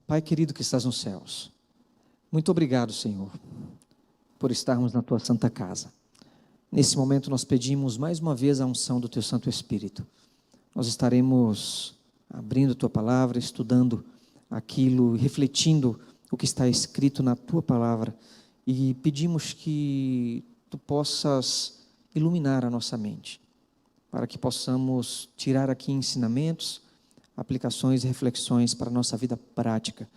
Pai querido que estás nos céus, muito obrigado, Senhor, por estarmos na Tua santa casa. Nesse momento nós pedimos mais uma vez a unção do Teu Santo Espírito. Nós estaremos abrindo a Tua palavra, estudando aquilo, refletindo o que está escrito na Tua palavra, e pedimos que Tu possas iluminar a nossa mente, para que possamos tirar aqui ensinamentos, aplicações e reflexões para a nossa vida prática,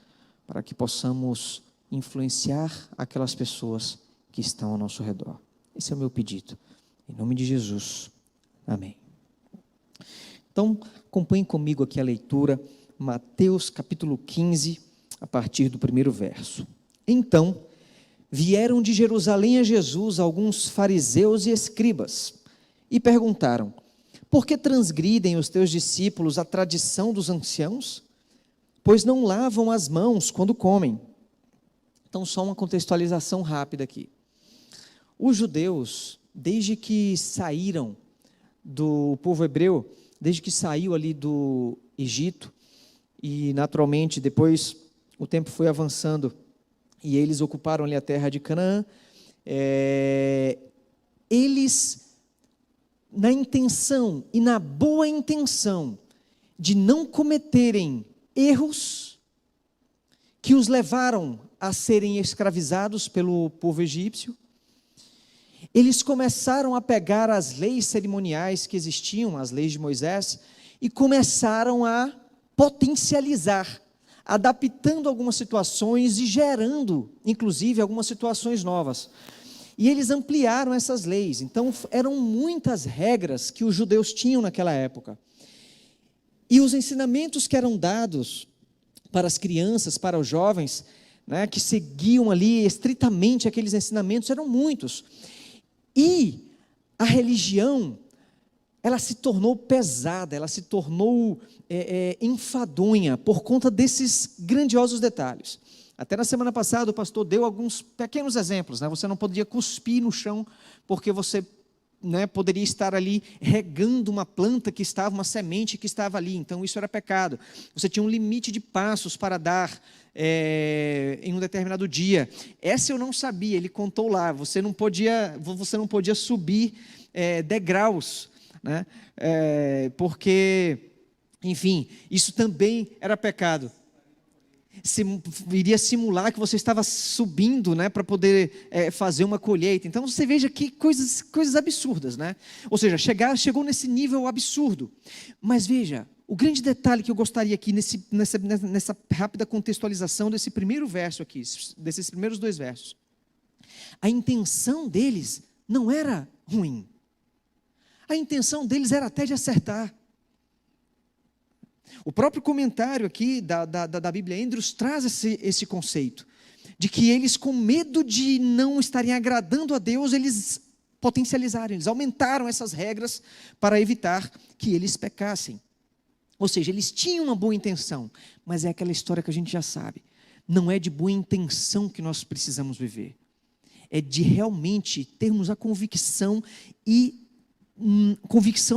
para que possamos influenciar aquelas pessoas que estão ao nosso redor. Esse é o meu pedido, em nome de Jesus, amém. Então, acompanhem comigo aqui a leitura, Mateus capítulo 15, a partir do primeiro verso. Então, vieram de Jerusalém a Jesus alguns fariseus e escribas, e perguntaram: por que transgridem os teus discípulos a tradição dos anciãos? Pois não lavam as mãos quando comem. Então, só uma contextualização rápida aqui. Os judeus, desde que saíram do povo hebreu, desde que saiu ali do Egito, e naturalmente depois o tempo foi avançando, e eles ocuparam ali a terra de Canaã, eles, na intenção e na boa intenção de não cometerem erros que os levaram a serem escravizados pelo povo egípcio, eles começaram a pegar as leis cerimoniais que existiam, as leis de Moisés, e começaram a potencializar, adaptando algumas situações e gerando, inclusive, algumas situações novas. E eles ampliaram essas leis. Então, eram muitas regras que os judeus tinham naquela época. E os ensinamentos que eram dados para as crianças, para os jovens, né, que seguiam ali estritamente aqueles ensinamentos, eram muitos. E a religião, ela se tornou pesada, ela se tornou enfadonha por conta desses grandiosos detalhes. Até na semana passada o pastor deu alguns pequenos exemplos, né? Você não podia cuspir no chão, porque você, né, poderia estar ali regando uma planta que estava, uma semente que estava ali, então isso era pecado. Você tinha um limite de passos para dar em um determinado dia. Essa eu não sabia, ele contou lá, você não podia subir degraus, né? Porque, enfim, isso também era pecado. Iria simular que você estava subindo, né, para poder fazer uma colheita. Então você veja que coisas absurdas, né? Ou seja, chegou nesse nível absurdo. Mas veja, o grande detalhe que eu gostaria aqui nessa rápida contextualização desse primeiro verso aqui, desses primeiros dois versos. A intenção deles não era ruim. A intenção deles era até de acertar. O próprio comentário aqui da Bíblia Andrews traz esse conceito, de que eles, com medo de não estarem agradando a Deus, eles potencializaram, eles aumentaram essas regras para evitar que eles pecassem. Ou seja, eles tinham uma boa intenção, mas é aquela história que a gente já sabe, não é de boa intenção que nós precisamos viver, é de realmente termos a convicção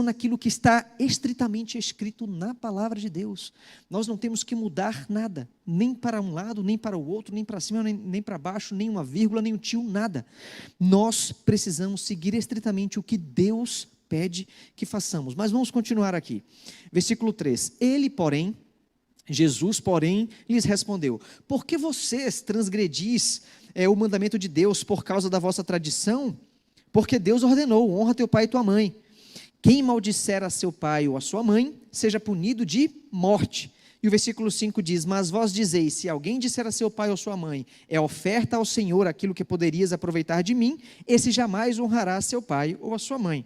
naquilo que está estritamente escrito na palavra de Deus. Nós não temos que mudar nada, nem para um lado, nem para o outro, nem para cima, nem para baixo, nem uma vírgula, nem um tio, nada. Nós precisamos seguir estritamente o que Deus pede que façamos. Mas vamos continuar aqui. Versículo 3. Jesus, porém, lhes respondeu: por que vocês transgredis o mandamento de Deus por causa da vossa tradição? Porque Deus ordenou: honra teu pai e tua mãe. Quem maldisser a seu pai ou a sua mãe, seja punido de morte. E o versículo 5 diz: mas vós dizeis, se alguém disser a seu pai ou sua mãe, é oferta ao Senhor aquilo que poderias aproveitar de mim, esse jamais honrará a seu pai ou a sua mãe.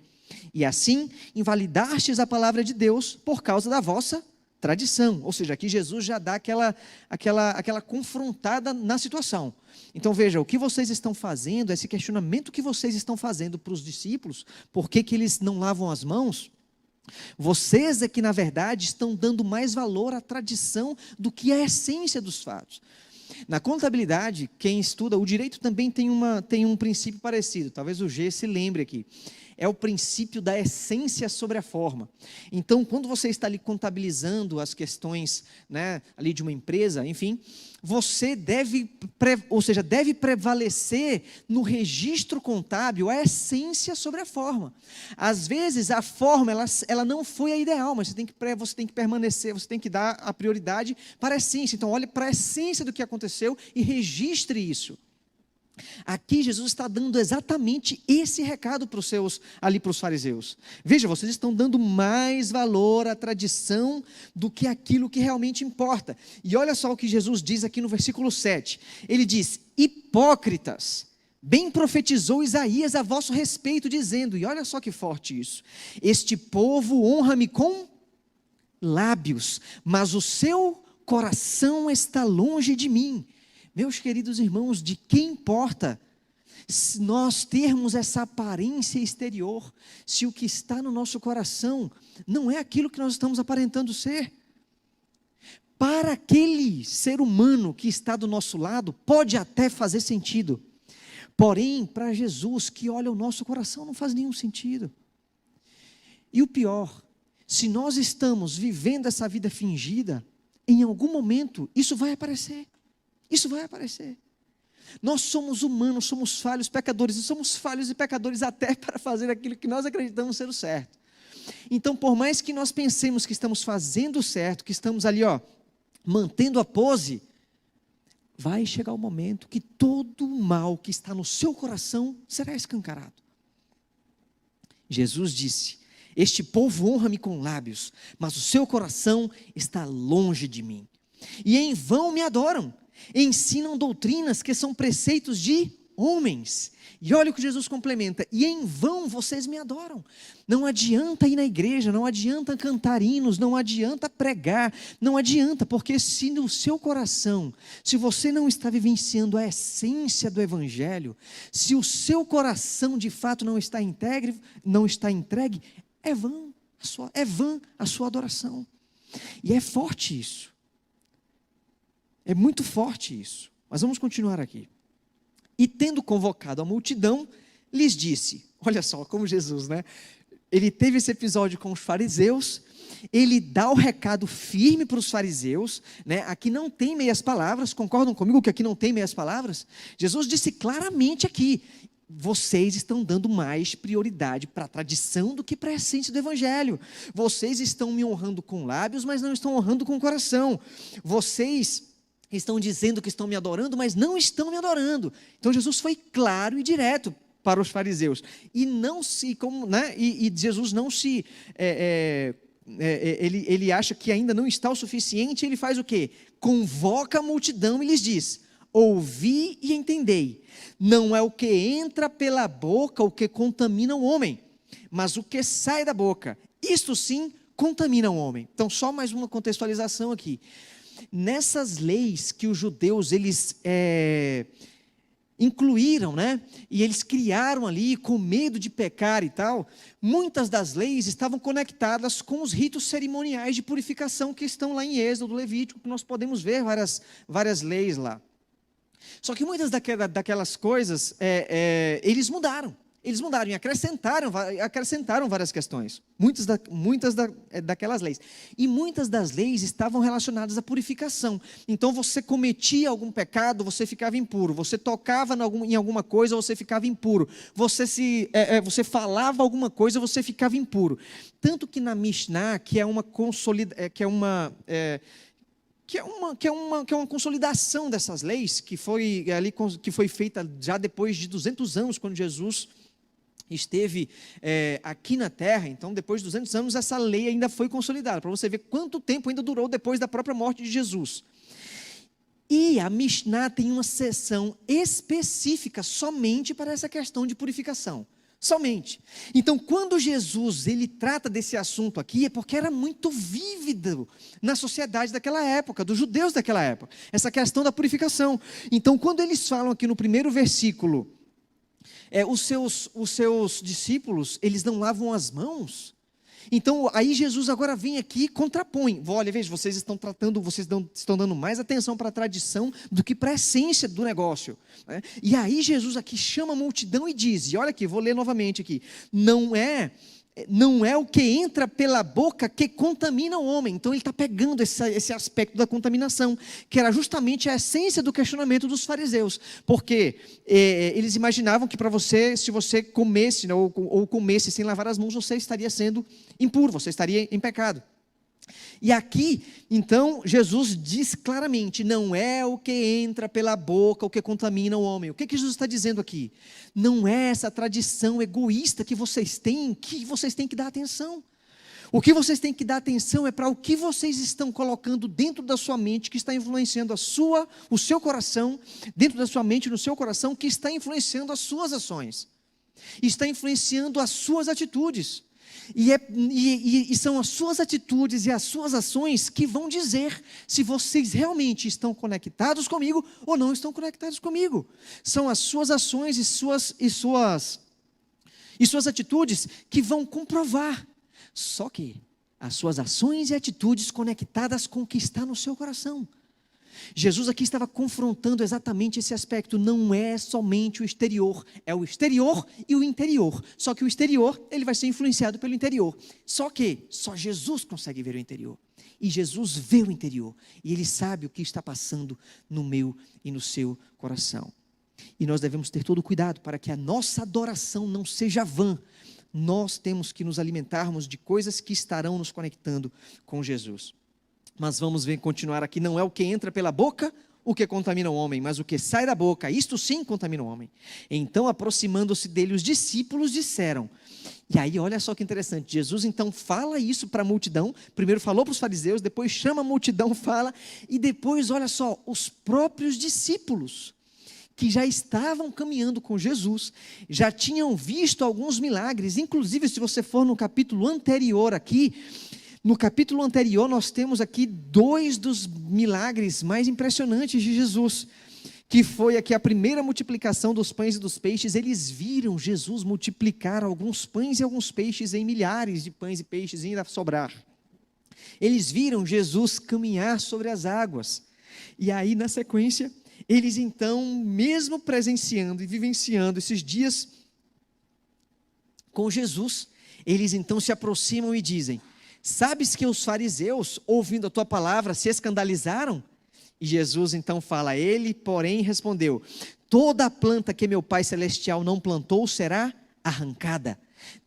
E assim, invalidastes a palavra de Deus por causa da vossa tradição. Ou seja, aqui Jesus já dá aquela confrontada na situação. Então veja, o que vocês estão fazendo, esse questionamento que vocês estão fazendo para os discípulos, por que eles não lavam as mãos? Vocês é que na verdade estão dando mais valor à tradição do que à essência dos fatos. Na contabilidade, quem estuda, o direito também tem um princípio parecido, talvez o G se lembre aqui. é o princípio da essência sobre a forma. Então, quando você está ali contabilizando as questões, né, ali de uma empresa, enfim, você deve prevalecer no registro contábil a essência sobre a forma. Às vezes, a forma, ela não foi a ideal, mas você tem que permanecer, você tem que dar a prioridade para a essência. Então, olhe para a essência do que aconteceu e registre isso. Aqui Jesus está dando exatamente esse recado para os fariseus. Veja, vocês estão dando mais valor à tradição do que aquilo que realmente importa. E olha só o que Jesus diz aqui no versículo 7. Ele diz: hipócritas, bem profetizou Isaías a vosso respeito, dizendo, e olha só que forte isso: este povo honra-me com lábios, mas o seu coração está longe de mim. Meus queridos irmãos, de que importa se nós termos essa aparência exterior, se o que está no nosso coração não é aquilo que nós estamos aparentando ser? Para aquele ser humano que está do nosso lado, pode até fazer sentido. Porém, para Jesus, que olha o nosso coração, não faz nenhum sentido. E o pior, se nós estamos vivendo essa vida fingida, em algum momento isso vai aparecer. Isso vai aparecer. Nós somos humanos, somos falhos, pecadores, e somos falhos e pecadores até para fazer aquilo que nós acreditamos ser o certo. Então, por mais que nós pensemos que estamos fazendo o certo, que estamos ali, mantendo a pose, vai chegar o momento que todo o mal que está no seu coração será escancarado. Jesus disse: este povo honra-me com lábios, mas o seu coração está longe de mim. E em vão me adoram. Ensinam doutrinas que são preceitos de homens. E olha o que Jesus complementa: e em vão vocês me adoram. Não adianta ir na igreja, não adianta cantar hinos, não adianta pregar, não adianta, porque se no seu coração, se você não está vivenciando a essência do evangelho, se o seu coração de fato não está entregue, é vã a sua adoração. E é forte isso. É muito forte isso, mas vamos continuar aqui. E tendo convocado a multidão, lhes disse, olha só como Jesus, né? Ele teve esse episódio com os fariseus, ele dá o recado firme para os fariseus, né? Aqui não tem meias palavras, concordam comigo que aqui não tem meias palavras? Jesus disse claramente aqui: vocês estão dando mais prioridade para a tradição do que para a essência do evangelho. Vocês estão me honrando com lábios, mas não estão honrando com o coração. Vocês estão dizendo que estão me adorando, mas não estão me adorando. Então Jesus foi claro e direto para os fariseus. E Jesus não se... Ele acha que ainda não está o suficiente, ele faz o quê? Convoca a multidão e lhes diz: ouvi e entendei. Não é o que entra pela boca o que contamina o homem, mas o que sai da boca. Isto sim contamina o homem. Então, só mais uma contextualização aqui. Nessas leis que os judeus eles incluíram, né? E eles criaram ali com medo de pecar e tal, muitas das leis estavam conectadas com os ritos cerimoniais de purificação que estão lá em Êxodo, Levítico, que nós podemos ver várias leis lá. Só que muitas daquelas coisas eles mudaram e acrescentaram várias questões, muitas daquelas leis, e muitas das leis estavam relacionadas à purificação. Então você cometia algum pecado, você ficava impuro, você tocava em alguma coisa, você ficava impuro, você falava alguma coisa, você ficava impuro. Tanto que na Mishnah, que é uma consolidação dessas leis, que foi feita já depois de 200 anos, quando Jesus esteve aqui na terra. Então, depois de 200 anos, essa lei ainda foi consolidada, para você ver quanto tempo ainda durou depois da própria morte de Jesus. E a Mishnah tem uma seção específica somente para essa questão de purificação. Somente. Então, quando Jesus ele trata desse assunto aqui, é porque era muito vívido na sociedade daquela época, dos judeus daquela época, essa questão da purificação. Então, quando eles falam aqui no primeiro versículo, os seus discípulos, eles não lavam as mãos, Então, aí Jesus agora vem aqui e contrapõe. Olha, veja, vocês estão dando mais atenção para a tradição do que para a essência do negócio, né? E aí Jesus aqui chama a multidão e diz, e olha aqui, vou ler novamente aqui, não é o que entra pela boca que contamina o homem. Então ele está pegando esse aspecto da contaminação, que era justamente a essência do questionamento dos fariseus, porque eles imaginavam que se você comesse, né, ou comesse sem lavar as mãos, você estaria sendo impuro, você estaria em pecado. E aqui, então, Jesus diz claramente, não é o que entra pela boca o que contamina o homem. O que Jesus está dizendo aqui? Não é essa tradição egoísta que vocês têm que dar atenção. O que vocês têm que dar atenção é para o que vocês estão colocando dentro da sua mente, que está influenciando o seu coração, dentro da sua mente, no seu coração, que está influenciando as suas ações, está influenciando as suas atitudes. E são as suas atitudes e as suas ações que vão dizer se vocês realmente estão conectados comigo ou não estão conectados comigo. São as suas ações e suas atitudes que vão comprovar. Só que as suas ações e atitudes conectadas com o que está no seu coração. Jesus aqui estava confrontando exatamente esse aspecto, não é somente o exterior, é o exterior e o interior, só que o exterior, ele vai ser influenciado pelo interior, só Jesus consegue ver o interior, e Jesus vê o interior, e Ele sabe o que está passando no meu e no seu coração, e nós devemos ter todo o cuidado para que a nossa adoração não seja vã. Nós temos que nos alimentarmos de coisas que estarão nos conectando com Jesus. Mas vamos continuar aqui, não é o que entra pela boca o que contamina o homem, mas o que sai da boca, isto sim contamina o homem. Então, aproximando-se dele, os discípulos disseram, e aí olha só que interessante, Jesus então fala isso para a multidão, primeiro falou para os fariseus, depois chama a multidão, fala, e depois olha só, os próprios discípulos, que já estavam caminhando com Jesus, já tinham visto alguns milagres, inclusive se você for no capítulo anterior aqui, no capítulo anterior, nós temos aqui 2 dos milagres mais impressionantes de Jesus, que foi aqui a primeira multiplicação dos pães e dos peixes. Eles viram Jesus multiplicar alguns pães e alguns peixes em milhares de pães e peixes e ainda sobrar. Eles viram Jesus caminhar sobre as águas. E aí, na sequência, eles então, mesmo presenciando e vivenciando esses dias com Jesus, eles então se aproximam e dizem, sabes que os fariseus, ouvindo a tua palavra, se escandalizaram? E Jesus então fala, ele, porém, respondeu, toda a planta que meu Pai Celestial não plantou será arrancada.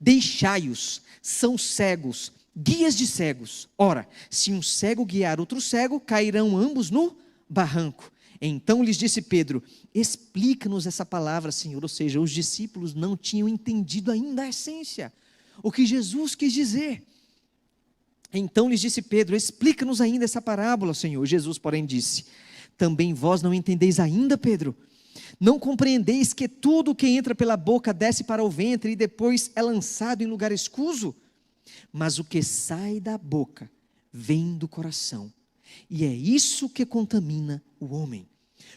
Deixai-os, são cegos, guias de cegos. Ora, se um cego guiar outro cego, cairão ambos no barranco. Então lhes disse Pedro, explica-nos essa palavra, Senhor. Ou seja, os discípulos não tinham entendido ainda a essência, o que Jesus quis dizer. Então lhes disse Pedro, explica-nos ainda essa parábola, Senhor. Jesus, porém, disse, também vós não entendeis ainda, Pedro? Não compreendeis que tudo o que entra pela boca desce para o ventre e depois é lançado em lugar escuso? Mas o que sai da boca vem do coração, e é isso que contamina o homem.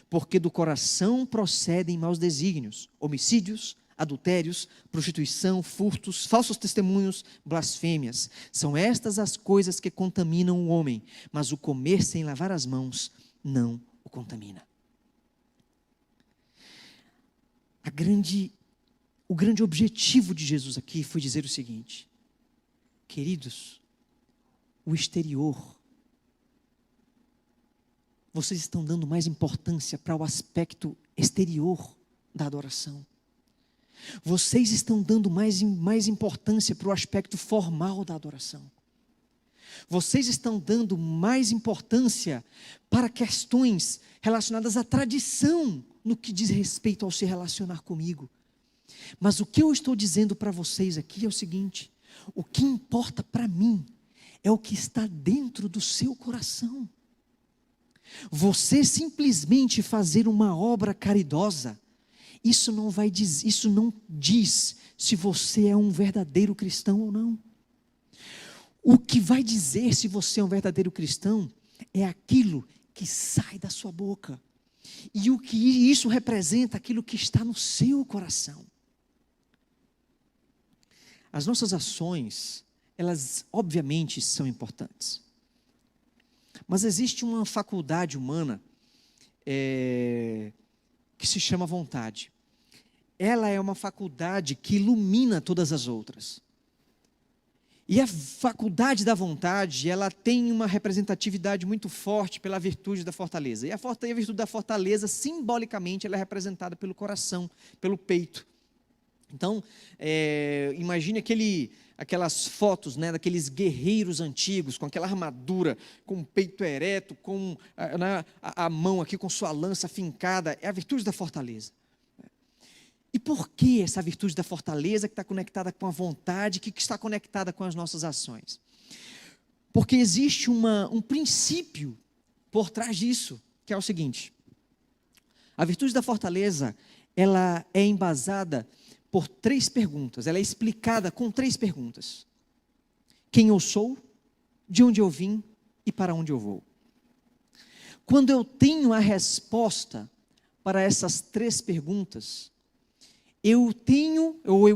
Porque do coração procedem maus desígnios, homicídios, adultérios, prostituição, furtos, falsos testemunhos, blasfêmias. São estas as coisas que contaminam o homem, mas o comer sem lavar as mãos não o contamina. O grande objetivo de Jesus aqui foi dizer o seguinte, queridos, o exterior, vocês estão dando mais importância para o aspecto exterior da adoração. Vocês estão dando mais importância para o aspecto formal da adoração. Vocês estão dando mais importância para questões relacionadas à tradição no que diz respeito ao se relacionar comigo. Mas o que eu estou dizendo para vocês aqui é o seguinte, o que importa para mim é o que está dentro do seu coração. Você simplesmente fazer uma obra caridosa, isso não diz se você é um verdadeiro cristão ou não. O que vai dizer se você é um verdadeiro cristão é aquilo que sai da sua boca. E o que isso representa, aquilo que está no seu coração. As nossas ações, elas obviamente são importantes. Mas existe uma faculdade humana que se chama vontade. Ela é uma faculdade que ilumina todas as outras. E a faculdade da vontade, ela tem uma representatividade muito forte pela virtude da fortaleza. E a virtude da fortaleza, simbolicamente, ela é representada pelo coração, pelo peito. Então, imagine aquelas fotos, né, daqueles guerreiros antigos, com aquela armadura, com o peito ereto, com a mão aqui com sua lança fincada. É a virtude da fortaleza. E por que essa virtude da fortaleza que está conectada com a vontade, que está conectada com as nossas ações? Porque existe um princípio por trás disso, que é o seguinte: a virtude da fortaleza, ela é embasada por 3 perguntas, ela é explicada com 3 perguntas. Quem eu sou, de onde eu vim e para onde eu vou. Quando eu tenho a resposta para essas 3 perguntas, eu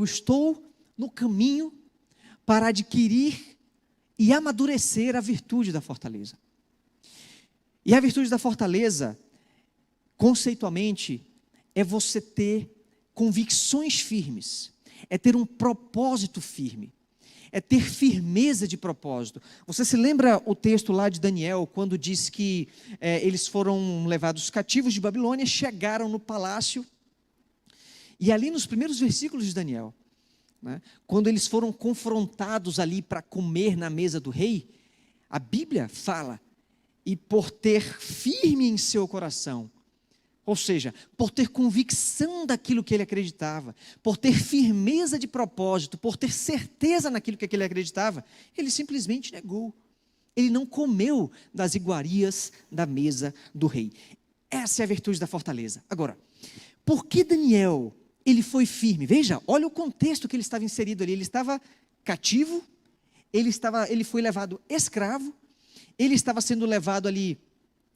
estou no caminho para adquirir e amadurecer a virtude da fortaleza. E a virtude da fortaleza, conceitualmente, é você ter convicções firmes, é ter um propósito firme, é ter firmeza de propósito. Você se lembra o texto lá de Daniel, quando diz que eles foram levados cativos de Babilônia, chegaram no palácio, e ali nos primeiros versículos de Daniel, né, quando eles foram confrontados ali para comer na mesa do rei, a Bíblia fala, e por ter firme em seu coração, ou seja, por ter convicção daquilo que ele acreditava, por ter firmeza de propósito, por ter certeza naquilo que ele acreditava, ele simplesmente negou. Ele não comeu das iguarias da mesa do rei. Essa é a virtude da fortaleza. Agora, por que Daniel, ele foi firme? Veja, olha o contexto que ele estava inserido ali. Ele estava cativo, ele foi levado escravo, ele estava sendo levado ali,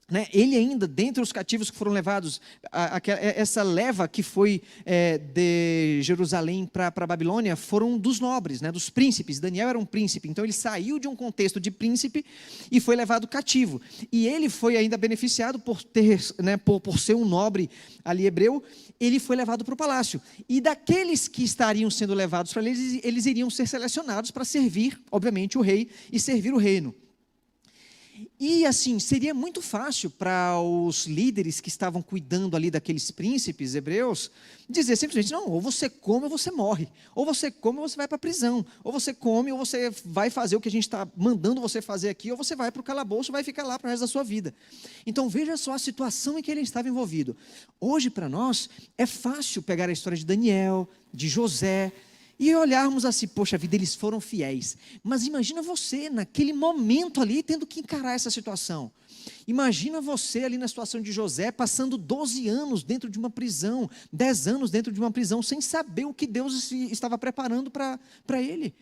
né, ele ainda, dentre os cativos que foram levados, essa leva que foi de Jerusalém para a Babilônia, foram dos nobres, né, dos príncipes. Daniel era um príncipe, então ele saiu de um contexto de príncipe e foi levado cativo. E ele foi ainda beneficiado por ter, né, por ser um nobre ali hebreu, ele foi levado para o palácio. E daqueles que estariam sendo levados para eles iriam ser selecionados para servir, obviamente, o rei e servir o reino. E assim, seria muito fácil para os líderes que estavam cuidando ali daqueles príncipes hebreus, dizer simplesmente, não, ou você come ou você morre, ou você come ou você vai para a prisão, ou você come ou você vai fazer o que a gente está mandando você fazer aqui, ou você vai para o calabouço e vai ficar lá para o resto da sua vida. Então veja só a situação em que ele estava envolvido. Hoje para nós é fácil pegar a história de Daniel, de José, e olharmos assim, poxa vida, eles foram fiéis. Mas imagina você, naquele momento ali, tendo que encarar essa situação. Imagina você ali na situação de José, passando 12 anos dentro de uma prisão, 10 anos dentro de uma prisão, sem saber o que Deus estava preparando para ele.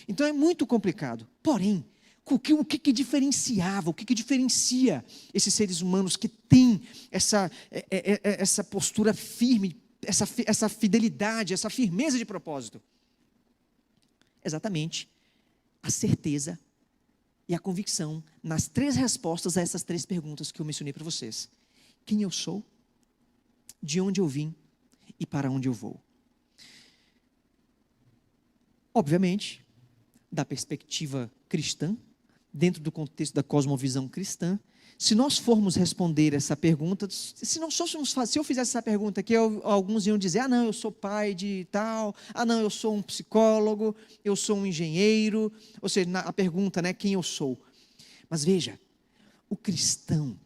Então é muito complicado. Porém, o que diferenciava, o que diferencia esses seres humanos que têm essa postura firme, essa fidelidade, essa firmeza de propósito? Exatamente a certeza e a convicção nas 3 respostas a essas 3 perguntas que eu mencionei para vocês. Quem eu sou, de onde eu vim e para onde eu vou. Obviamente, da perspectiva cristã, dentro do contexto da cosmovisão cristã, se nós formos responder essa pergunta, se eu fizesse essa pergunta aqui, alguns iam dizer, não, eu sou pai de tal, não, eu sou um psicólogo, eu sou um engenheiro, ou seja, a pergunta, né, quem eu sou. Mas veja, o cristão,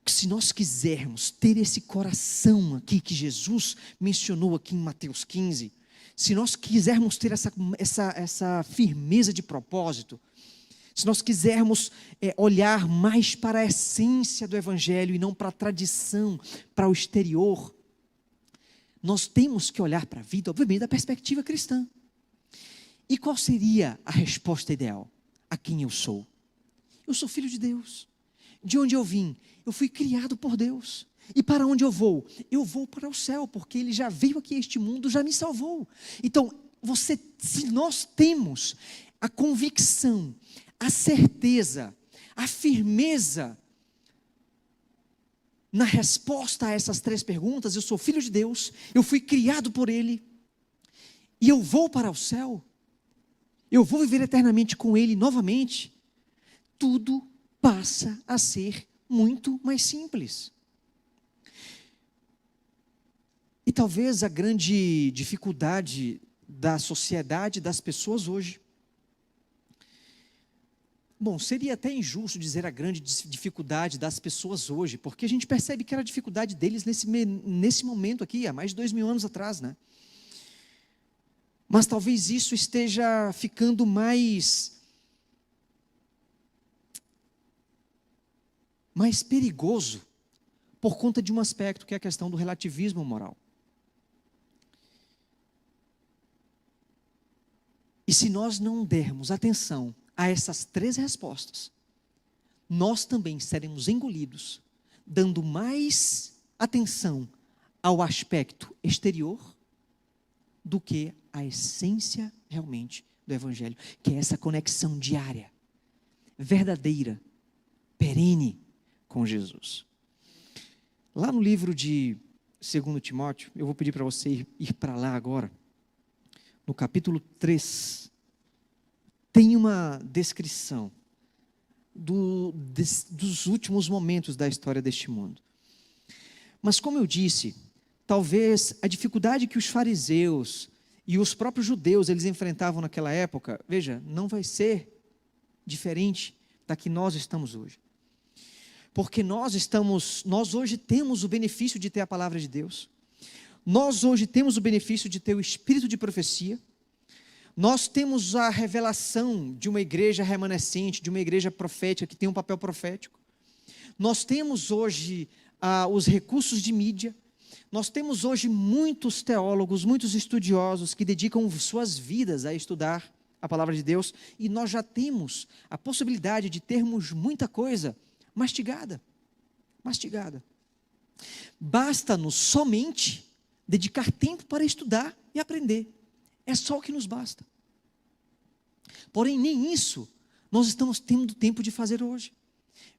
se nós quisermos ter esse coração aqui, que Jesus mencionou aqui em Mateus 15, se nós quisermos ter essa firmeza de propósito, se nós quisermos olhar mais para a essência do Evangelho e não para a tradição, para o exterior, nós temos que olhar para a vida, obviamente, da perspectiva cristã. E qual seria a resposta ideal? A quem eu sou? Eu sou filho de Deus. De onde eu vim? Eu fui criado por Deus. E para onde eu vou? Eu vou para o céu, porque Ele já veio aqui a este mundo, já me salvou. Então, se nós temos a convicção, a certeza, a firmeza na resposta a essas 3 perguntas: eu sou filho de Deus, eu fui criado por Ele, e eu vou para o céu, eu vou viver eternamente com Ele novamente, tudo passa a ser muito mais simples. E talvez a grande dificuldade da sociedade, das pessoas hoje, bom, seria até injusto dizer a grande dificuldade das pessoas hoje, porque a gente percebe que era a dificuldade deles nesse momento aqui, há mais de 2000 anos atrás, né? Mas talvez isso esteja ficando mais perigoso por conta de um aspecto que é a questão do relativismo moral. E se nós não dermos atenção a essas 3 respostas, nós também seremos engolidos, dando mais atenção ao aspecto exterior do que a essência realmente do Evangelho, que é essa conexão diária, verdadeira, perene com Jesus. Lá no livro de 2 Timóteo, eu vou pedir para você ir para lá agora, no capítulo 3, tem uma descrição dos últimos momentos da história deste mundo. Mas como eu disse, talvez a dificuldade que os fariseus e os próprios judeus eles enfrentavam naquela época, veja, não vai ser diferente da que nós estamos hoje. Porque nós hoje temos o benefício de ter a palavra de Deus. Nós hoje temos o benefício de ter o espírito de profecia. Nós temos a revelação de uma igreja remanescente, de uma igreja profética que tem um papel profético. Nós temos hoje os recursos de mídia. Nós temos hoje muitos teólogos, muitos estudiosos que dedicam suas vidas a estudar a palavra de Deus. E nós já temos a possibilidade de termos muita coisa mastigada. Basta-nos somente dedicar tempo para estudar e aprender. É só o que nos basta. Porém, nem isso nós estamos tendo tempo de fazer hoje.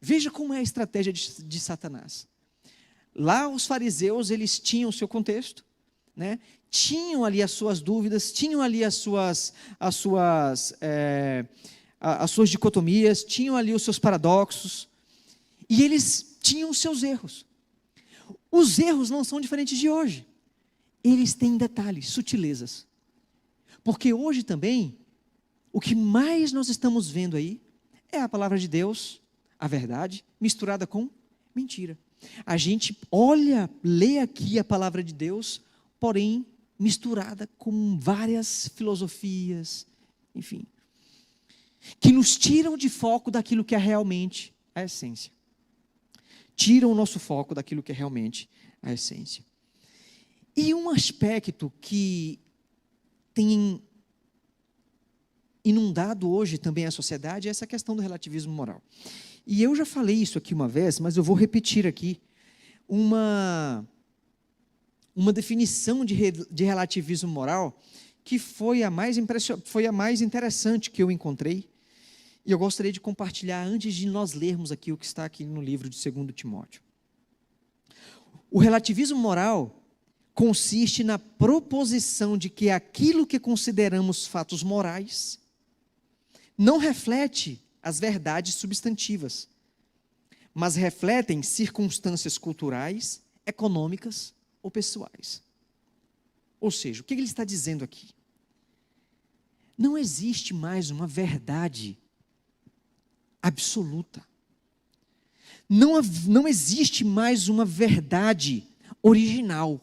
Veja como é a estratégia de Satanás. Lá os fariseus, eles tinham o seu contexto, né? Tinham ali as suas dúvidas, tinham ali as suas dicotomias, tinham ali os seus paradoxos, e eles tinham os seus erros. Os erros não são diferentes de hoje. Eles têm detalhes, sutilezas. Porque hoje também, o que mais nós estamos vendo aí é a palavra de Deus, a verdade, misturada com mentira. A gente lê aqui a palavra de Deus, porém misturada com várias filosofias, enfim, que nos tiram de foco daquilo que é realmente a essência. Tiram o nosso foco daquilo que é realmente a essência. E um aspecto que tem inundado hoje também a sociedade é essa questão do relativismo moral. E eu já falei isso aqui uma vez, mas eu vou repetir aqui uma definição de relativismo moral que foi a mais interessante que eu encontrei, e eu gostaria de compartilhar antes de nós lermos aqui o que está aqui no livro de 2 Timóteo. O relativismo moral consiste na proposição de que aquilo que consideramos fatos morais não reflete as verdades substantivas, mas refletem circunstâncias culturais, econômicas ou pessoais. Ou seja, o que ele está dizendo aqui? Não existe mais uma verdade absoluta. Não existe mais uma verdade original.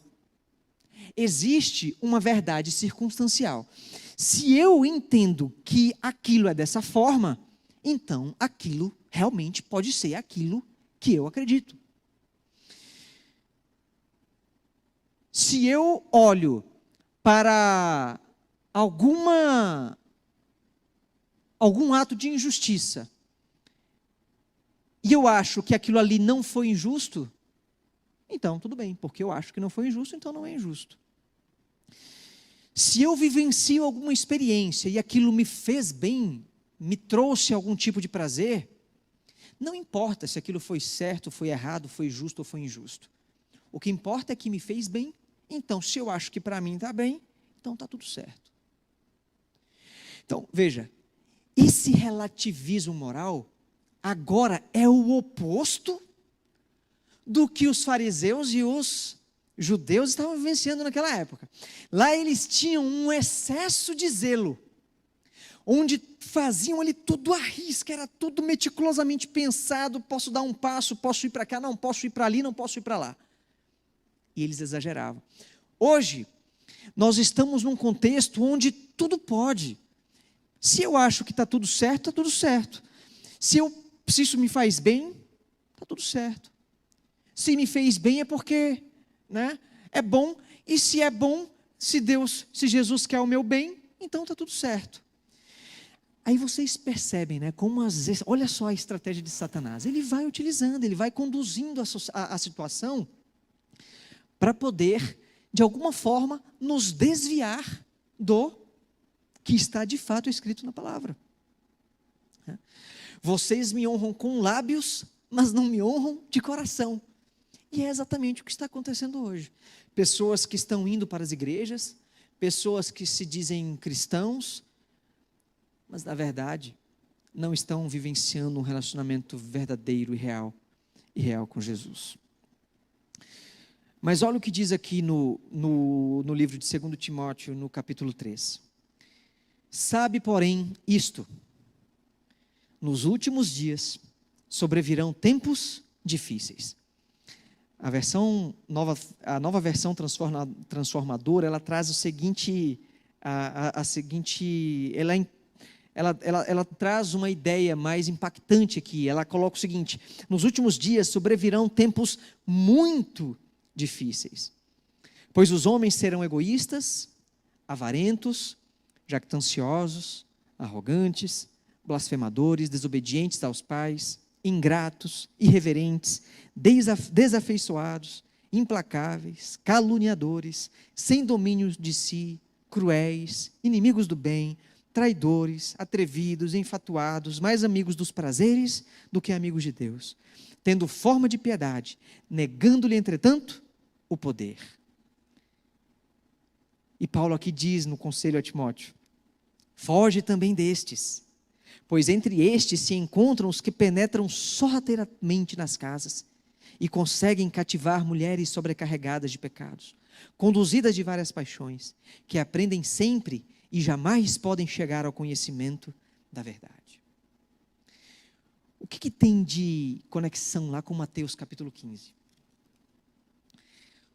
Existe uma verdade circunstancial. Se eu entendo que aquilo é dessa forma, então aquilo realmente pode ser aquilo que eu acredito. Se eu olho para algum ato de injustiça e eu acho que aquilo ali não foi injusto, então tudo bem, porque eu acho que não foi injusto, então não é injusto. Se eu vivencio alguma experiência e aquilo me fez bem, me trouxe algum tipo de prazer, não importa se aquilo foi certo, foi errado, foi justo ou foi injusto. O que importa é que me fez bem. Então, se eu acho que para mim está bem, então está tudo certo. Então, veja, esse relativismo moral agora é o oposto do que os fariseus e os judeus estavam vivenciando naquela época. Lá eles tinham um excesso de zelo, onde faziam ali tudo à risca, era tudo meticulosamente pensado, posso dar um passo, posso ir para cá, não posso ir para ali, não posso ir para lá. E eles exageravam. Hoje, nós estamos num contexto onde tudo pode. Se eu acho que está tudo certo, está tudo certo. Se isso me faz bem, está tudo certo. Se me fez bem é porque, né, é bom, e se é bom, se Jesus quer o meu bem, então está tudo certo. Aí vocês percebem, né, como às vezes, olha só a estratégia de Satanás, ele vai utilizando, ele vai conduzindo a situação para poder, de alguma forma, nos desviar do que está de fato escrito na palavra. Vocês me honram com lábios, mas não me honram de coração. E é exatamente o que está acontecendo hoje. Pessoas que estão indo para as igrejas, pessoas que se dizem cristãos, mas na verdade não estão vivenciando um relacionamento verdadeiro e real com Jesus. Mas olha o que diz aqui no livro de 2 Timóteo, no capítulo 3. Sabe, porém, isto: nos últimos dias sobrevirão tempos difíceis. A nova versão transformadora, ela traz o seguinte, ela traz uma ideia mais impactante aqui. Ela coloca o seguinte: nos últimos dias sobrevirão tempos muito difíceis, pois os homens serão egoístas, avarentos, jactanciosos, arrogantes, blasfemadores, desobedientes aos pais, ingratos, irreverentes, desafeiçoados, implacáveis, caluniadores, sem domínio de si, cruéis, inimigos do bem, traidores, atrevidos, enfatuados, mais amigos dos prazeres do que amigos de Deus, tendo forma de piedade, negando-lhe, entretanto, o poder. E Paulo aqui diz no conselho a Timóteo: foge também destes, pois entre estes se encontram os que penetram sorrateiramente nas casas e conseguem cativar mulheres sobrecarregadas de pecados, conduzidas de várias paixões, que aprendem sempre e jamais podem chegar ao conhecimento da verdade. O que tem de conexão lá com Mateus capítulo 15?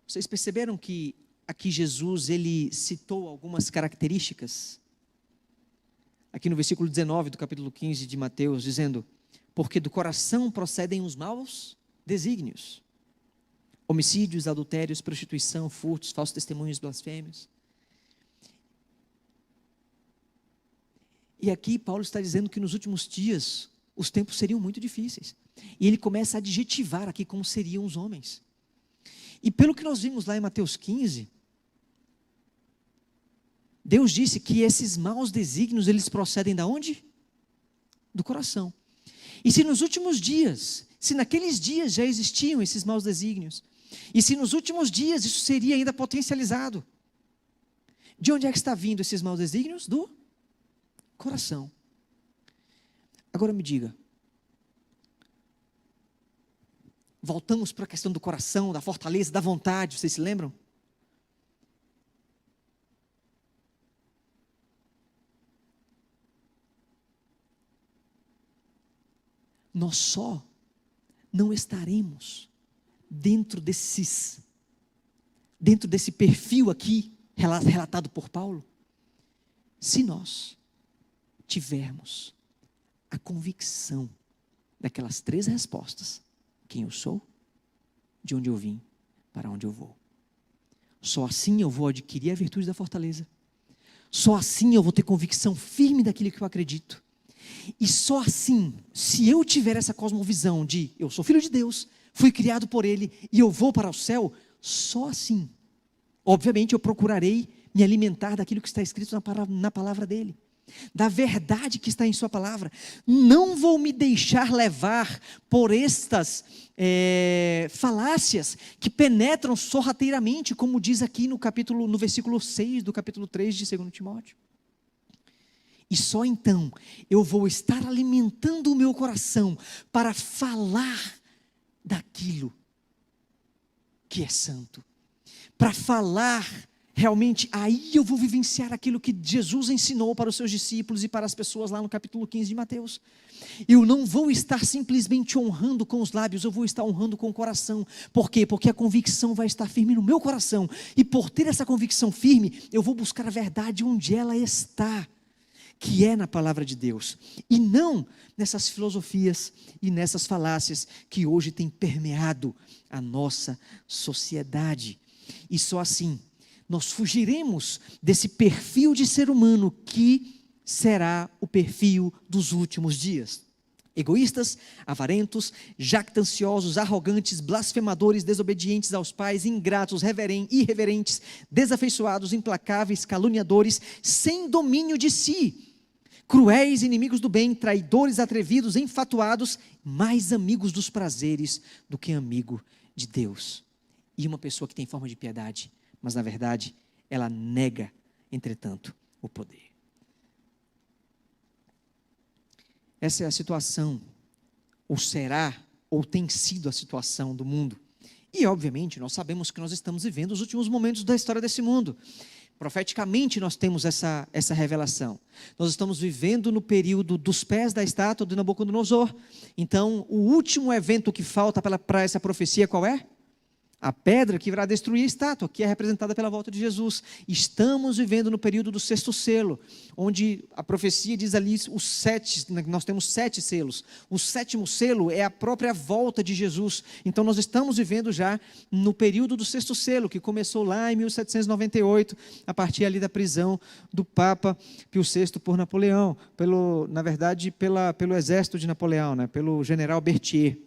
Vocês perceberam que aqui Jesus, ele citou algumas características? Aqui no versículo 19 do capítulo 15 de Mateus, dizendo: porque do coração procedem os maus desígnios, homicídios, adultérios, prostituição, furtos, falsos testemunhos, blasfêmios. E aqui Paulo está dizendo que nos últimos dias os tempos seriam muito difíceis. E ele começa a adjetivar aqui como seriam os homens. E pelo que nós vimos lá em Mateus 15, Deus disse que esses maus desígnios, eles procedem de onde? Do coração. E se nos últimos dias, se naqueles dias já existiam esses maus desígnios, e se nos últimos dias isso seria ainda potencializado, de onde é que está vindo esses maus desígnios? Do coração. Agora me diga, voltamos para a questão do coração, da fortaleza, da vontade, vocês se lembram? Nós só não estaremos dentro desse perfil aqui, relatado por Paulo, se nós tivermos a convicção daquelas 3 respostas: quem eu sou, de onde eu vim, para onde eu vou. Só assim eu vou adquirir a virtude da fortaleza. Só assim eu vou ter convicção firme daquilo que eu acredito. E só assim, se eu tiver essa cosmovisão de eu sou filho de Deus, fui criado por Ele e eu vou para o céu, só assim, obviamente eu procurarei me alimentar daquilo que está escrito na palavra dele, da verdade que está em sua palavra. Não vou me deixar levar por estas falácias que penetram sorrateiramente, como diz aqui no versículo 6 do capítulo 3 de 2 Timóteo. E só então eu vou estar alimentando o meu coração para falar daquilo que é santo, para falar realmente, aí eu vou vivenciar aquilo que Jesus ensinou para os seus discípulos e para as pessoas lá no capítulo 15 de Mateus. Eu não vou estar simplesmente honrando com os lábios, eu vou estar honrando com o coração. Por quê? Porque a convicção vai estar firme no meu coração, e por ter essa convicção firme, eu vou buscar a verdade onde ela está, que é na palavra de Deus, e não nessas filosofias e nessas falácias que hoje têm permeado a nossa sociedade. E só assim nós fugiremos desse perfil de ser humano que será o perfil dos últimos dias. Egoístas, avarentos, jactanciosos, arrogantes, blasfemadores, desobedientes aos pais, ingratos, irreverentes, desafeiçoados, implacáveis, caluniadores, sem domínio de si, cruéis, inimigos do bem, traidores, atrevidos, enfatuados, mais amigos dos prazeres do que amigo de Deus. E uma pessoa que tem forma de piedade, mas na verdade ela nega, entretanto, o poder. Essa é a situação, ou será, ou tem sido a situação do mundo. E obviamente nós sabemos que nós estamos vivendo os últimos momentos da história desse mundo. Profeticamente nós temos essa revelação. Nós estamos vivendo no período dos pés da estátua de Nabucodonosor. Então, o último evento que falta para essa profecia qual é? A pedra que virá destruir a estátua, que é representada pela volta de Jesus. Estamos vivendo no período do sexto selo, onde a profecia diz ali nós temos 7 selos. O 7º selo é a própria volta de Jesus. Então nós estamos vivendo já no período do sexto selo, que começou lá em 1798, a partir ali da prisão do Papa Pio VI por Napoleão, pelo exército de Napoleão, né, pelo general Berthier.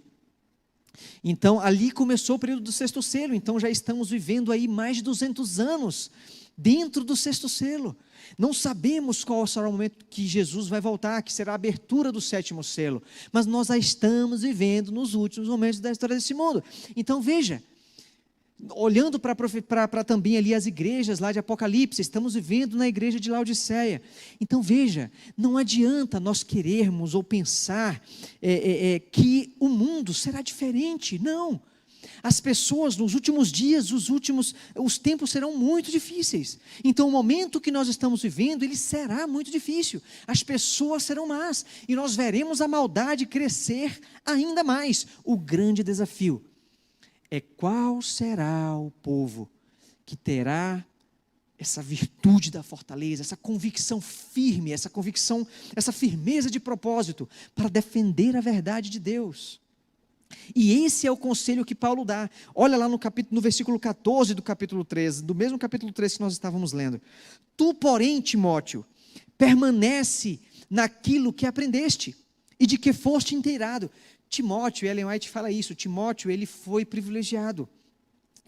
Então, ali começou o período do sexto selo. Então, já estamos vivendo aí mais de 200 anos dentro do sexto selo. Não sabemos qual será o momento que Jesus vai voltar, que será a abertura do 7º selo. Mas nós já estamos vivendo nos últimos momentos da história desse mundo. Então, veja, olhando para também ali as igrejas lá de Apocalipse, estamos vivendo na igreja de Laodiceia. Então veja, não adianta nós querermos ou pensar que o mundo será diferente, não. As pessoas nos últimos dias, os tempos serão muito difíceis. Então o momento que nós estamos vivendo, ele será muito difícil. As pessoas serão más, e nós veremos a maldade crescer ainda mais. O grande desafio é qual será o povo que terá essa virtude da fortaleza, essa convicção firme, essa firmeza de propósito para defender a verdade de Deus. E esse é o conselho que Paulo dá. Olha lá no versículo 14 do capítulo 13, do mesmo capítulo 13 que nós estávamos lendo. Tu, porém, Timóteo, permanece naquilo que aprendeste e de que foste inteirado. Timóteo, Ellen White fala isso, Timóteo, ele foi privilegiado.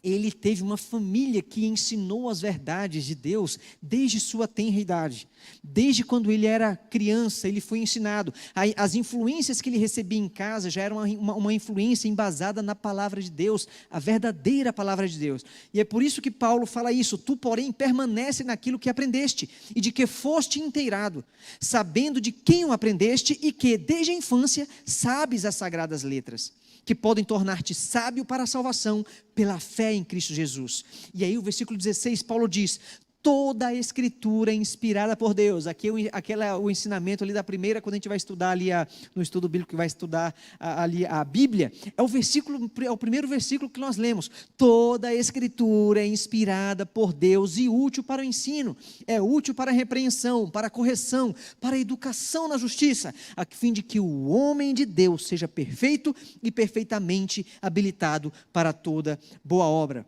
Ele teve uma família que ensinou as verdades de Deus desde sua tenra idade. Desde quando ele era criança, ele foi ensinado. As influências que ele recebia em casa já eram uma influência embasada na palavra de Deus, a verdadeira palavra de Deus. E é por isso que Paulo fala isso: tu, porém, permanece naquilo que aprendeste e de que foste inteirado, sabendo de quem o aprendeste e que, desde a infância, sabes as sagradas letras, que podem tornar-te sábio para a salvação pela fé em Cristo Jesus. E aí o versículo 16, Paulo diz: toda a escritura é inspirada por Deus. Aqui é o ensinamento ali da primeira, quando a gente vai estudar ali no estudo bíblico, que vai estudar ali a Bíblia, é o primeiro versículo que nós lemos. Toda a escritura é inspirada por Deus e útil para o ensino, é útil para a repreensão, para a correção, para a educação na justiça, a fim de que o homem de Deus seja perfeito e perfeitamente habilitado para toda boa obra.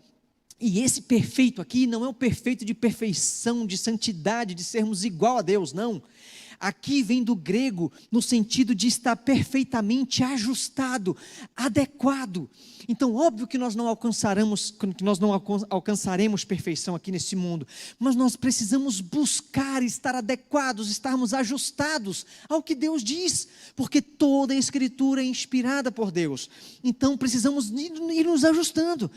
E esse perfeito aqui não é o perfeito de perfeição, de santidade, de sermos igual a Deus, não. aqui vem do grego no sentido de estar perfeitamente ajustado, adequado. Então, óbvio que nós não alcançaremos perfeição aqui nesse mundo, mas nós precisamos buscar estar adequados, estarmos ajustados ao que Deus diz, porque toda a Escritura é inspirada por Deus. Então, precisamos ir nos ajustando.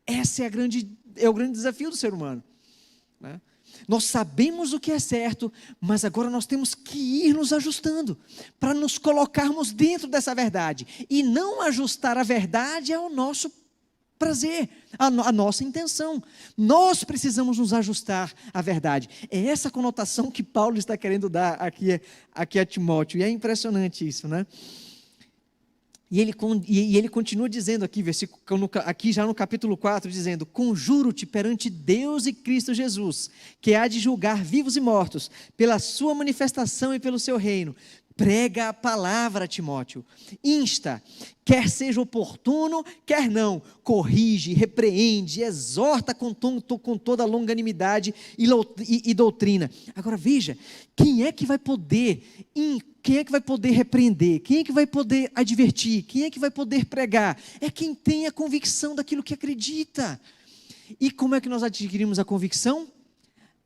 Esse é o grande desafio do ser humano, né? Nós sabemos o que é certo, mas agora nós temos que ir nos ajustando, para nos colocarmos dentro dessa verdade, e não ajustar a verdade ao nosso prazer, a nossa intenção. Nós precisamos nos ajustar à verdade. É essa conotação que Paulo está querendo dar aqui a Timóteo, e é impressionante isso, né? E ele continua dizendo aqui, aqui já no capítulo 4, dizendo: conjuro-te perante Deus e Cristo Jesus, que há de julgar vivos e mortos, pela sua manifestação e pelo seu reino. Prega a palavra, Timóteo, insta, quer seja oportuno, quer não, corrige, repreende, exorta com toda longanimidade e doutrina. Agora veja, quem é que vai poder repreender? Quem é que vai poder advertir? Quem é que vai poder pregar? É quem tem a convicção daquilo que acredita. E como é que nós adquirimos a convicção?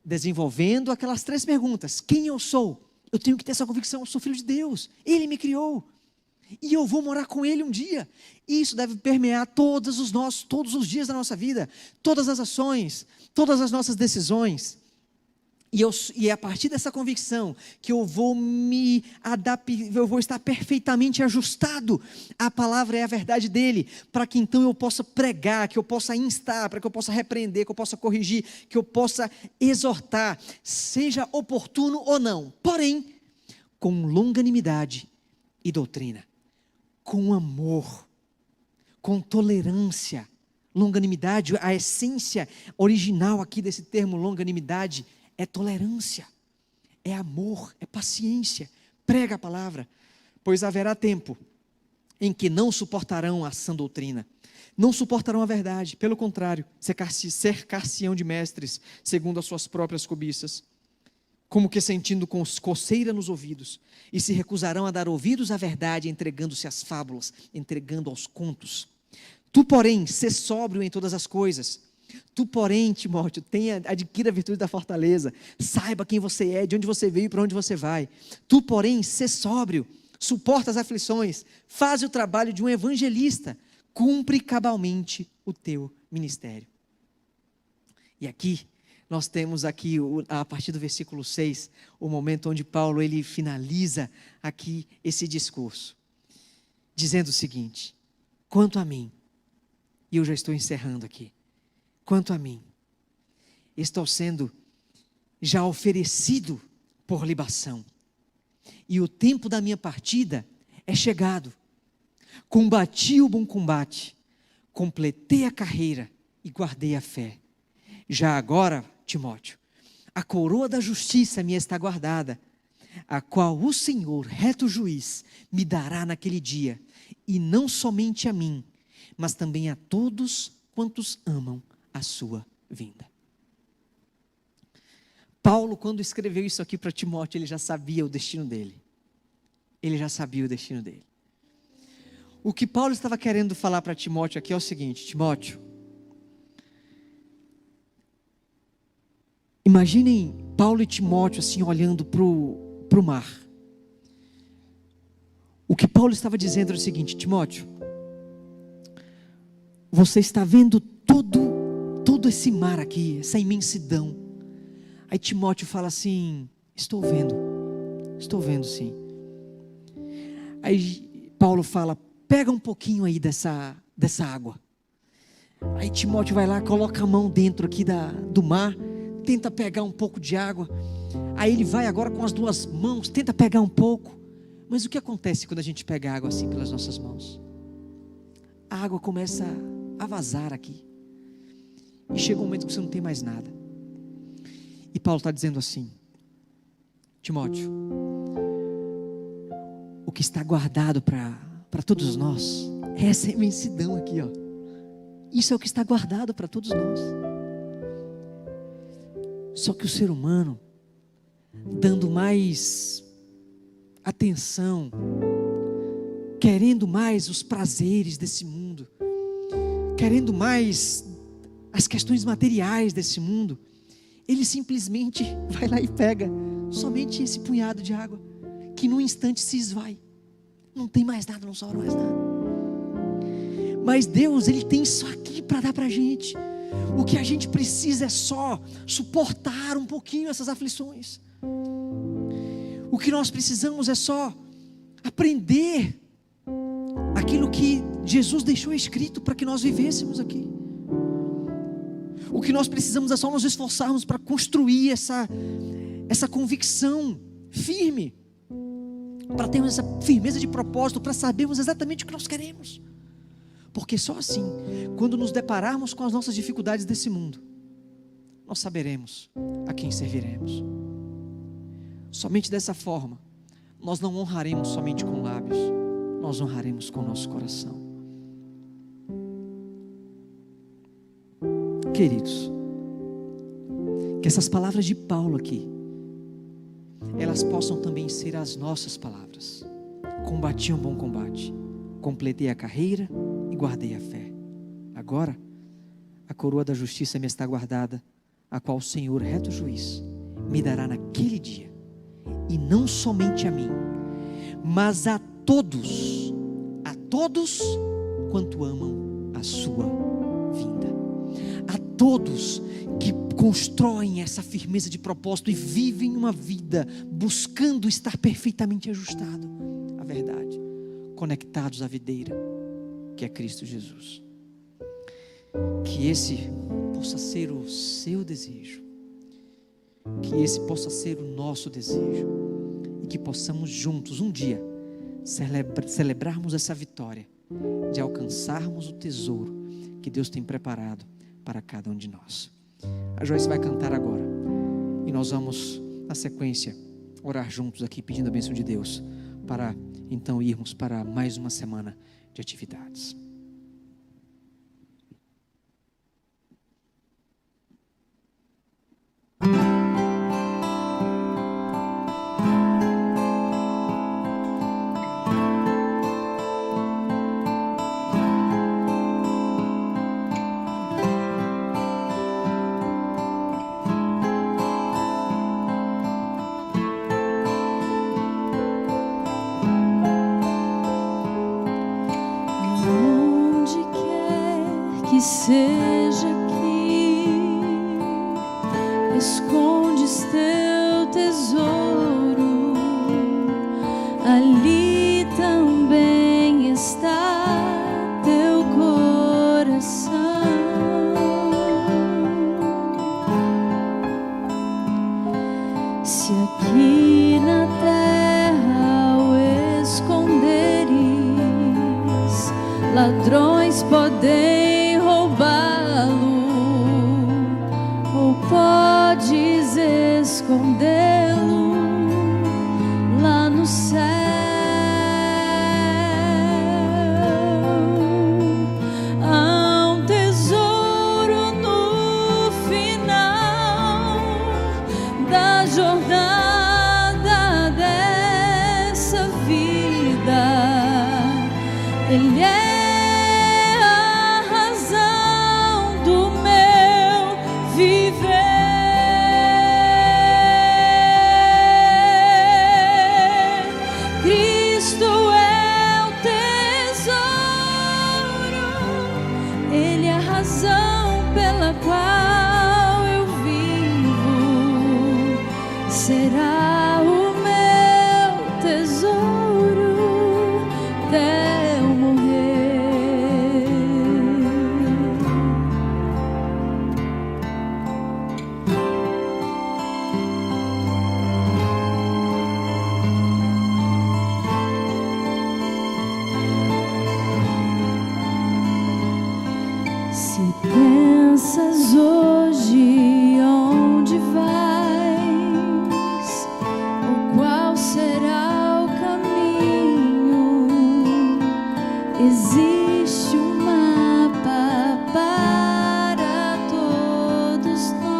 Desenvolvendo aquelas 3 perguntas: quem eu sou? Eu tenho que ter essa convicção, eu sou filho de Deus, Ele me criou, e eu vou morar com Ele um dia. Isso deve permear todos os dias da nossa vida, todas as ações, todas as nossas decisões. E é a partir dessa convicção que eu vou estar perfeitamente ajustado à palavra e à verdade dele, para que então eu possa pregar, que eu possa instar, para que eu possa repreender, que eu possa corrigir, que eu possa exortar, seja oportuno ou não, porém, com longanimidade e doutrina, com amor, com tolerância. Longanimidade, a essência original aqui desse termo longanimidade, é tolerância, é amor, é paciência. Prega a palavra, pois haverá tempo em que não suportarão a sã doutrina, não suportarão a verdade, pelo contrário, cercar-se-ão de mestres, segundo as suas próprias cobiças, como que sentindo coceira nos ouvidos, e se recusarão a dar ouvidos à verdade, entregando-se às fábulas, entregando aos contos. Tu, porém, sê sóbrio em todas as coisas. Tu, porém, Timóteo, adquira a virtude da fortaleza, saiba quem você é, de onde você veio e para onde você vai. Tu, porém, sê sóbrio, suporta as aflições, faz o trabalho de um evangelista, cumpre cabalmente o teu ministério. E aqui, nós temos aqui, a partir do versículo 6, o momento onde Paulo ele finaliza aqui esse discurso, dizendo o seguinte: quanto a mim, e eu já estou encerrando aqui, quanto a mim, estou sendo já oferecido por libação, e o tempo da minha partida é chegado. Combati o bom combate, completei a carreira e guardei a fé. Já agora, Timóteo, a coroa da justiça me está guardada, a qual o Senhor, reto juiz, me dará naquele dia, e não somente a mim, mas também a todos quantos amam a sua vinda. Paulo, quando escreveu isso aqui para Timóteo, ele já sabia o destino dele. O que Paulo estava querendo falar para Timóteo aqui é o seguinte: Timóteo, imaginem Paulo e Timóteo assim olhando para o mar. O que Paulo estava dizendo era o seguinte: Timóteo, você está vendo todo esse mar aqui, essa imensidão. Aí Timóteo fala assim: estou vendo sim. Aí Paulo fala: pega um pouquinho aí dessa água. Aí Timóteo vai lá, coloca a mão dentro aqui do mar, tenta pegar um pouco de água. Aí ele vai agora com as 2 mãos, tenta pegar um pouco. Mas o que acontece quando a gente pega água assim pelas nossas mãos? A água começa a vazar aqui, e chega um momento que você não tem mais nada. E Paulo está dizendo assim: Timóteo, o que está guardado para todos nós é essa imensidão aqui, ó. Isso é o que está guardado para todos nós. Só que o ser humano, dando mais atenção, querendo mais os prazeres desse mundo, querendo mais as questões materiais desse mundo, ele simplesmente vai lá e pega somente esse punhado de água, que num instante se esvai, não tem mais nada, não sobra mais nada. Mas Deus, Ele tem isso aqui para dar para a gente. O que a gente precisa é só suportar um pouquinho essas aflições. O que nós precisamos é só aprender aquilo que Jesus deixou escrito para que nós vivêssemos aqui. O que nós precisamos é só nos esforçarmos para construir essa convicção firme, para termos essa firmeza de propósito, para sabermos exatamente o que nós queremos. Porque só assim, quando nos depararmos com as nossas dificuldades desse mundo, nós saberemos a quem serviremos. Somente dessa forma, nós não honraremos somente com lábios, nós honraremos com o nosso coração. Queridos, que essas palavras de Paulo aqui, elas possam também ser as nossas palavras. Combati um bom combate, completei a carreira e guardei a fé. Agora, a coroa da justiça me está guardada, a qual o Senhor, reto juiz, me dará naquele dia, e não somente a mim, mas a todos quanto amam a sua vinda. A todos que constroem essa firmeza de propósito e vivem uma vida buscando estar perfeitamente ajustado à verdade, conectados à videira, que é Cristo Jesus. Que esse possa ser o seu desejo, que esse possa ser o nosso desejo, e que possamos juntos um dia celebrarmos essa vitória de alcançarmos o tesouro que Deus tem preparado para cada um de nós. A Joyce vai cantar agora e nós vamos, na sequência, orar juntos aqui, pedindo a bênção de Deus, para então irmos para mais uma semana de atividades. Seja aqui, escondes teu tesouro, ali também está teu coração. Se aqui na terra o esconderes, ladrões podem podes escondê-lo lá no céu. Há um tesouro no final da jornada dessa vida. Ele é será o meu tesouro até eu morrer. Se pensas hoje onde vai, será o caminho? Existe um mapa para todos nós.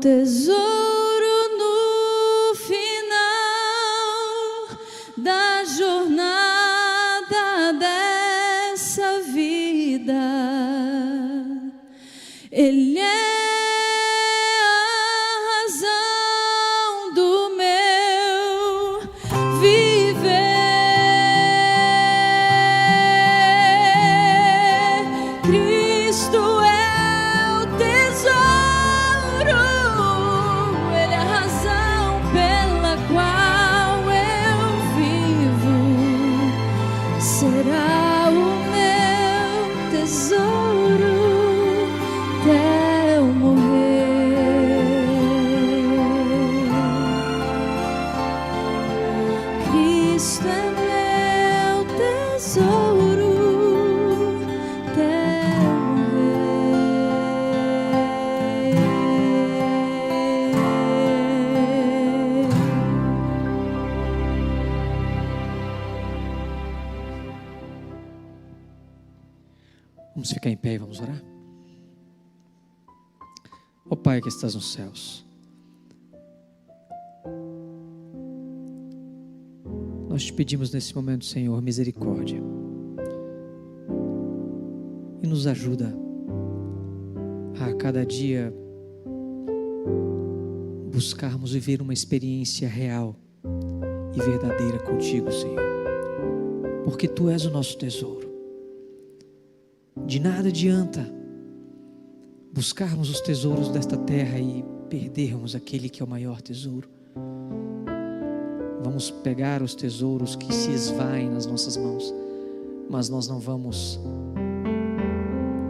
tesouro no final da jornada dessa vida. Ele é a razão do meu viver. Cristo é o tesouro, Ele é a razão pela qual eu vivo. Será o meu tesouro até eu morrer. Cristo é meu tesouro até eu morrer. Vamos ficar em pé e vamos orar? Ó Pai que estás nos céus, nós te pedimos nesse momento, Senhor, misericórdia, e nos ajuda a cada dia buscarmos viver uma experiência real e verdadeira contigo, Senhor, porque Tu és o nosso tesouro. De nada adianta buscarmos os tesouros desta terra e perdermos aquele que é o maior tesouro. Vamos pegar os tesouros que se esvaem nas nossas mãos, mas nós não vamos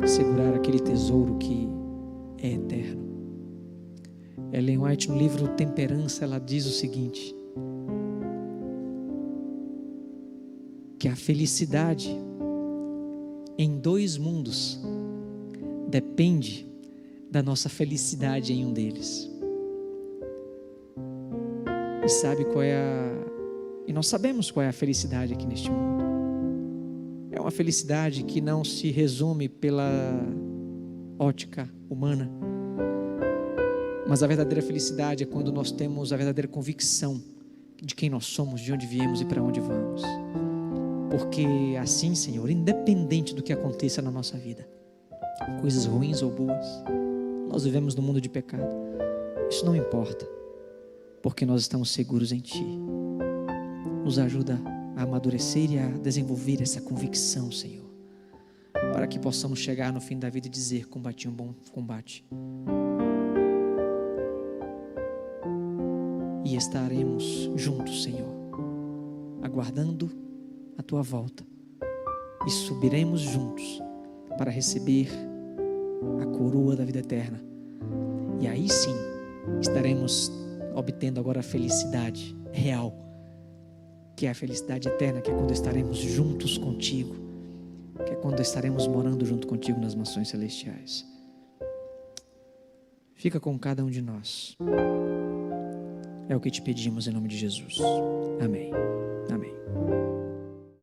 segurar aquele tesouro que é eterno. Ellen White, no livro Temperança, ela diz o seguinte: que a felicidade em dois mundos depende da nossa felicidade em um deles. E sabe qual é e nós sabemos qual é a felicidade aqui neste mundo. É uma felicidade que não se resume pela ótica humana, mas a verdadeira felicidade é quando nós temos a verdadeira convicção de quem nós somos, de onde viemos e para onde vamos. Porque assim, Senhor, independente do que aconteça na nossa vida, coisas ruins ou boas, nós vivemos no mundo de pecado, isso não importa, porque nós estamos seguros em Ti. Nos ajuda a amadurecer e a desenvolver essa convicção, Senhor, para que possamos chegar no fim da vida e dizer: combati um bom combate, e estaremos juntos, Senhor, aguardando a Tua volta, e subiremos juntos para receber a coroa da vida eterna. E aí sim estaremos obtendo agora a felicidade real, que é a felicidade eterna, que é quando estaremos juntos contigo, que é quando estaremos morando junto contigo nas mansões celestiais. Fica com cada um de nós. É o que te pedimos em nome de Jesus. Amém.